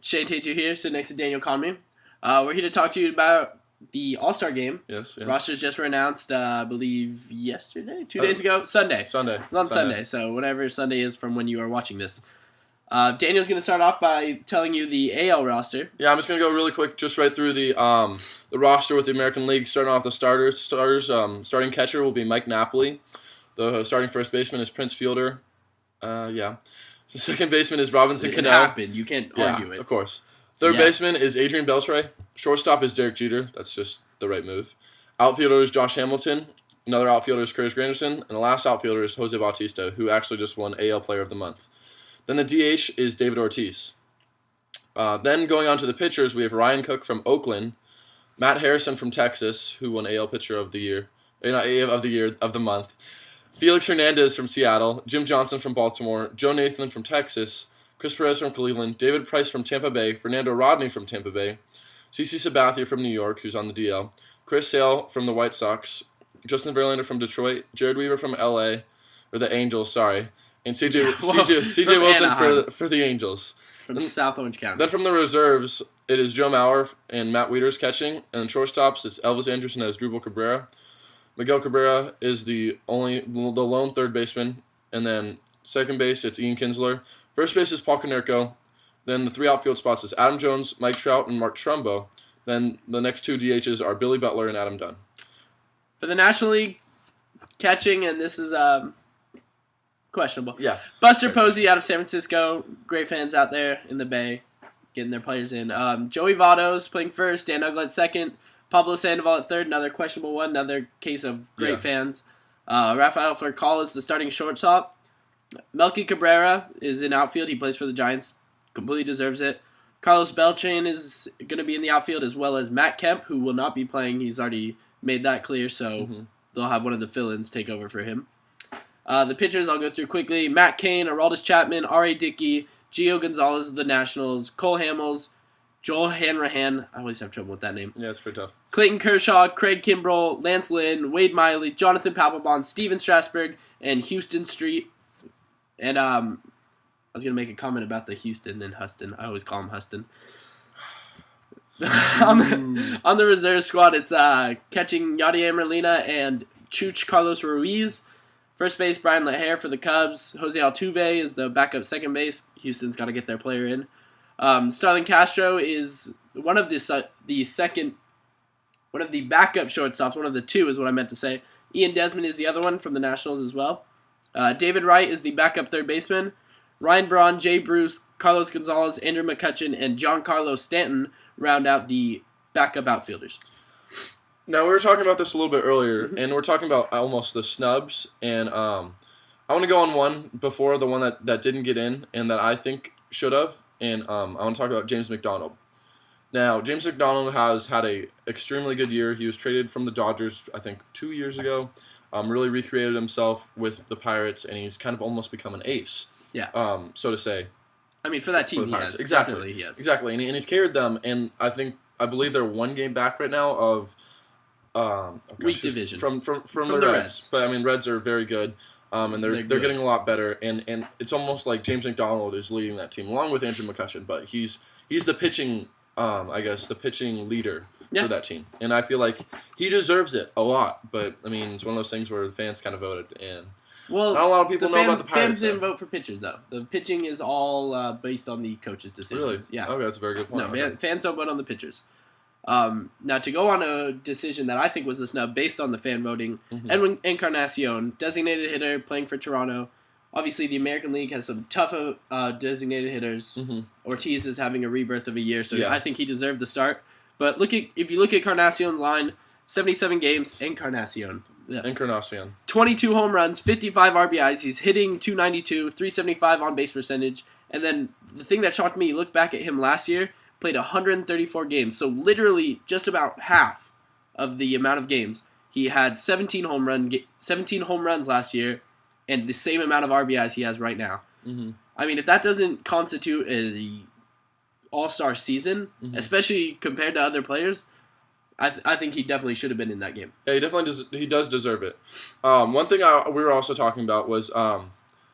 Shane Teju here, sitting next to Daniel Conley. We're here to talk to you about the All-Star game. Yes. Rosters just were announced, I believe, yesterday? 2 days ago? Sunday. It was on Sunday, so whatever Sunday is from when you are watching this. Daniel's going to start off by telling you the AL roster. Yeah, I'm just going to go really quick, just right through the roster with the American League, starting off the starters. Starting catcher will be Mike Napoli. The starting first baseman is Prince Fielder. The second baseman is Robinson Cano. It happened. You can't argue it. Of course. Third baseman is Adrian Beltre. Shortstop is Derek Jeter. That's just the right move. Outfielder is Josh Hamilton. Another outfielder is Curtis Granderson. And the last outfielder is Jose Bautista, who actually just won AL Player of the Month. Then the DH is David Ortiz. Then going on to the pitchers, we have Ryan Cook from Oakland, Matt Harrison from Texas, who won AL Pitcher of the Year, of the month. Felix Hernandez from Seattle, Jim Johnson from Baltimore, Joe Nathan from Texas, Chris Perez from Cleveland, David Price from Tampa Bay, Fernando Rodney from Tampa Bay, CC Sabathia from New York, who's on the DL, Chris Sale from the White Sox, Justin Verlander from Detroit, Jared Weaver from LA, or the Angels, sorry, and CJ Wilson for the Angels. From South Orange County. Then from the reserves, it is Joe Mauer and Matt Wieters catching, and shortstops, it's Elvis Andrus and Asdrubal Cabrera. Miguel Cabrera is the lone third baseman, and then second base it's Ian Kinsler. First base is Paul Konerko. Then the three outfield spots is Adam Jones, Mike Trout, and Mark Trumbo. Then the next two DHs are Billy Butler and Adam Dunn. For the National League, catching, and this is questionable. Yeah. Buster Posey out of San Francisco. Great fans out there in the Bay getting their players in. Joey Votto's playing first, Dan Uggla second. Pablo Sandoval at third, another questionable one, another case of great fans. Rafael Furcal is the starting shortstop. Melky Cabrera is in outfield. He plays for the Giants. Completely deserves it. Carlos Beltran is going to be in the outfield, as well as Matt Kemp, who will not be playing. He's already made that clear, so they'll have one of the fill-ins take over for him. The pitchers I'll go through quickly. Matt Cain, Aroldis Chapman, R.A. Dickey, Gio Gonzalez of the Nationals, Cole Hamels, Joel Hanrahan, I always have trouble with that name. Yeah, it's pretty tough. Clayton Kershaw, Craig Kimbrell, Lance Lynn, Wade Miley, Jonathan Papelbon, Steven Strasburg, and Houston Street. And I was going to make a comment about the Houston and Huston. I always call him Huston. on the reserve squad, it's catching Yadier Molina and Chooch Carlos Ruiz. First base, Brian LaHair for the Cubs. Jose Altuve is the backup second base. Houston's got to get their player in. Starlin Castro is one of the backup shortstops. One of the two is what I meant to say. Ian Desmond is the other one from the Nationals as well. David Wright is the backup third baseman. Ryan Braun, Jay Bruce, Carlos Gonzalez, Andrew McCutchen, and Giancarlo Stanton round out the backup outfielders. Now, we were talking about this a little bit earlier, and we're talking about almost the snubs, and I want to go on one before the one that didn't get in and that I think should have. And I want to talk about James McDonald. Now, James McDonald has had a extremely good year. He was traded from the Dodgers, I think, 2 years ago. Really recreated himself with the Pirates, and he's kind of almost become an ace. Yeah. So to say. I mean, for that team, he has. Exactly. Definitely he has. Exactly. And he's carried them, and I believe they're one game back right now of weak division from the Reds. But I mean, Reds are very good. And they're getting a lot better, and it's almost like James McDonald is leading that team along with Andrew McCutchen, but he's the pitching the pitching leader for that team, and I feel like he deserves it a lot. But I mean, it's one of those things where the fans kind of voted, and not a lot of people know about the Pirates. Fans didn't vote for pitchers though. The pitching is all based on the coaches' decisions. Really? Yeah. Okay, that's a very good point. No, fans don't vote on the pitchers. Now, to go on a decision that I think was a snub based on the fan voting, Edwin Encarnacion, designated hitter playing for Toronto. Obviously, the American League has some tough designated hitters. Ortiz is having a rebirth of a year, so I think he deserved the start. But if you look at Encarnacion's line, 77 games, Encarnacion. 22 home runs, 55 RBIs. He's hitting .292, .375 on base percentage. And then the thing that shocked me, you look back at him last year, played 134 games, so literally just about half of the amount of games. He had 17 home runs last year, and the same amount of RBIs he has right now. I mean, if that doesn't constitute an all-star season, especially compared to other players, I think he definitely should have been in that game. Yeah, he definitely does deserve it. One thing we were also talking about was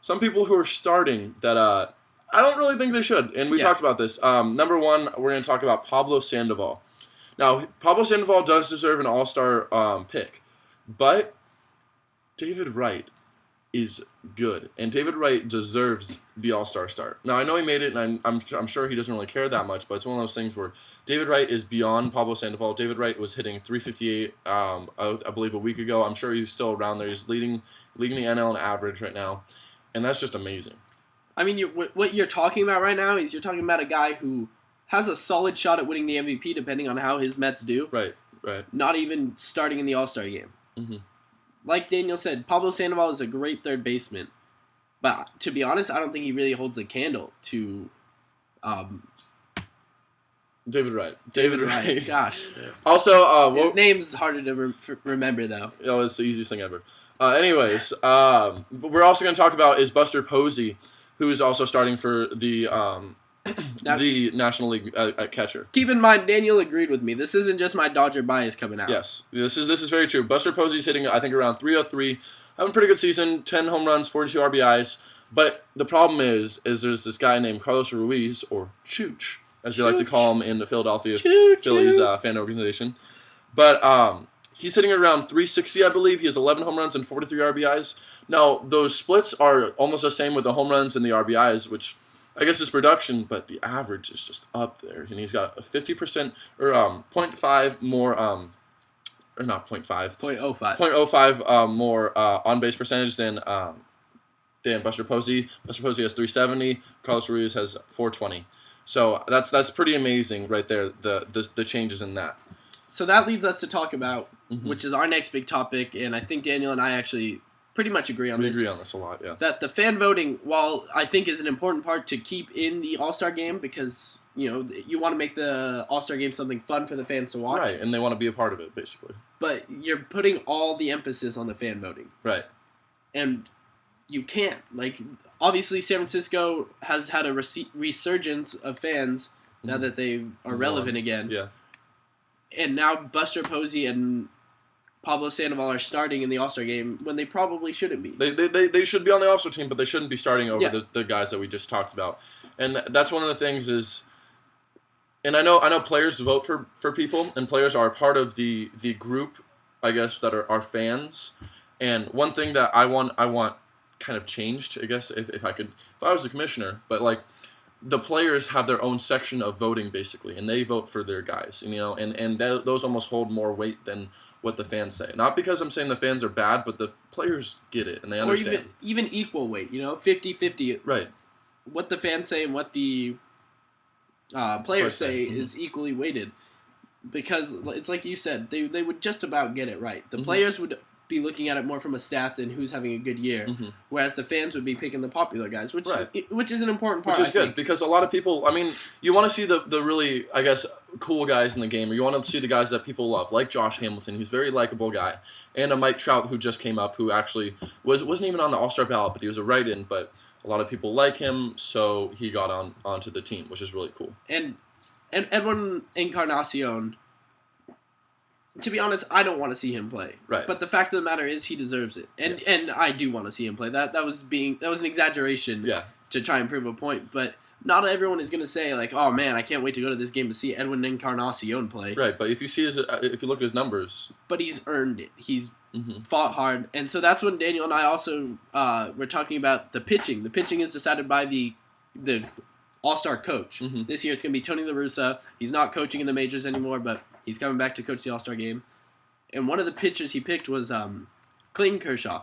some people who are starting that I don't really think they should, and we talked about this. Number one, we're going to talk about Pablo Sandoval. Now, Pablo Sandoval does deserve an All-Star pick, but David Wright is good, and David Wright deserves the All-Star start. Now, I know he made it, and I'm sure he doesn't really care that much, but it's one of those things where David Wright is beyond Pablo Sandoval. David Wright was hitting 358, I believe, a week ago. I'm sure he's still around there. He's leading the NL in average right now, and that's just amazing. I mean, what you're talking about right now is you're talking about a guy who has a solid shot at winning the MVP depending on how his Mets do. Right. Not even starting in the All-Star game. Mm-hmm. Like Daniel said, Pablo Sandoval is a great third baseman. But to be honest, I don't think he really holds a candle to David Wright. David Wright. Gosh. Also, his name's harder to remember, though. Oh, it's the easiest thing ever. Anyways, we're also going to talk about is Buster Posey, who is also starting for the the National League at catcher. Keep in mind, Daniel agreed with me. This isn't just my Dodger bias coming out. Yes, this is very true. Buster Posey's hitting, I think, around 303, having a pretty good season, 10 home runs, 42 RBIs. But the problem is there's this guy named Carlos Ruiz, or Chooch, as you like to call him in the Philadelphia Phillies fan organization. But he's hitting around 360, I believe. He has 11 home runs and 43 RBIs. Now, those splits are almost the same with the home runs and the RBIs, which I guess is production, but the average is just up there. And he's got a 50% or 0.5 more, or not 0.5. 0.05. 0.05 more on-base percentage than Buster Posey. Buster Posey has 370. Carlos Ruiz has 420. So that's pretty amazing right there, the changes in that. So that leads us to talk about, which is our next big topic, and I think Daniel and I actually pretty much agree on this. We agree on this a lot, yeah. That the fan voting, while I think is an important part to keep in the All-Star game because, you want to make the All-Star game something fun for the fans to watch. Right, and they want to be a part of it, basically. But you're putting all the emphasis on the fan voting. Right. And you can't. Like, obviously San Francisco has had a resurgence of fans now that they are relevant again. Yeah. And now Buster Posey and Pablo Sandoval are starting in the All-Star game when they probably shouldn't be. They should be on the All-Star team, but they shouldn't be starting over the guys that we just talked about. And that's one of the things is, and I know players vote for people, and players are part of the group, I guess, that are fans. And one thing that I want kind of changed, I guess, if I was the commissioner, but like, the players have their own section of voting, basically, and they vote for their guys, and those almost hold more weight than what the fans say. Not because I'm saying the fans are bad, but the players get it, and they understand. Or even equal weight, 50-50. Right. What the fans say and what the players say is equally weighted. Because it's like you said, they would just about get it right. The players would be looking at it more from a stats and who's having a good year, whereas the fans would be picking the popular guys, which is an important part. Which is good, because a lot of people, I mean, you want to see the really, I guess, cool guys in the game, or you want to see the guys that people love, like Josh Hamilton, who's a very likable guy, and a Mike Trout who just came up, who actually wasn't even on the All-Star ballot, but he was a write-in, but a lot of people like him, so he got onto the team, which is really cool. And Edwin Encarnacion, to be honest, I don't want to see him play. Right. But the fact of the matter is he deserves it. And I do want to see him play. That was an exaggeration to try and prove a point. But not everyone is going to say, like, oh, man, I can't wait to go to this game to see Edwin Encarnacion play. Right, but if you look at his numbers. But he's earned it. He's fought hard. And so that's when Daniel and I also were talking about the pitching. The pitching is decided by the All-Star coach. This year it's going to be Tony La Russa. He's not coaching in the majors anymore, but he's coming back to coach the All-Star game. And one of the pitchers he picked was Clayton Kershaw.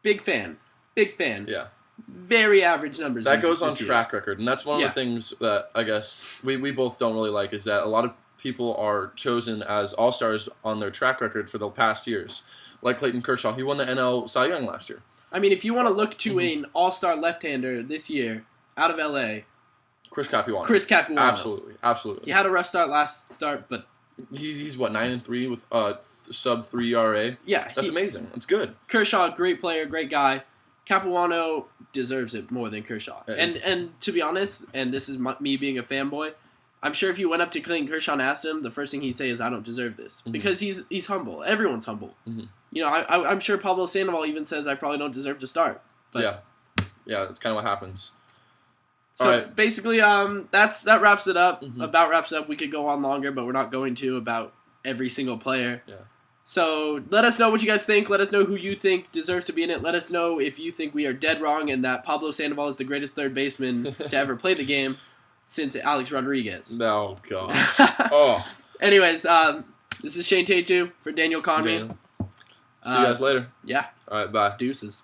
Big fan. Yeah. Very average numbers. That goes on track record. And that's one of the things that I guess we both don't really like, is that a lot of people are chosen as All-Stars on their track record for the past years. Like Clayton Kershaw. He won the NL Cy Young last year. I mean, if you want to look to an All-Star left-hander this year out of L.A., Chris Capuano. Absolutely. He had a rough last start, but he's 9-3 with sub-3 ERA. Yeah, that's amazing. That's good. Kershaw, great player, great guy. Capuano deserves it more than Kershaw. And to be honest, and this is me being a fanboy, I'm sure if you went up to Clayton Kershaw and asked him, the first thing he'd say is, "I don't deserve this," because he's humble. Everyone's humble. I'm sure Pablo Sandoval even says, "I probably don't deserve to start." But yeah, that's kind of what happens. So right. basically, that wraps it up. Mm-hmm. About wraps it up. We could go on longer, but we're not going to about every single player. Yeah. So let us know what you guys think. Let us know who you think deserves to be in it. Let us know if you think we are dead wrong and that Pablo Sandoval is the greatest third baseman to ever play the game since Alex Rodriguez. No, gosh. Oh. Anyways, this is Shane Teju for Daniel Conry. See you guys later. Yeah. All right, bye. Deuces.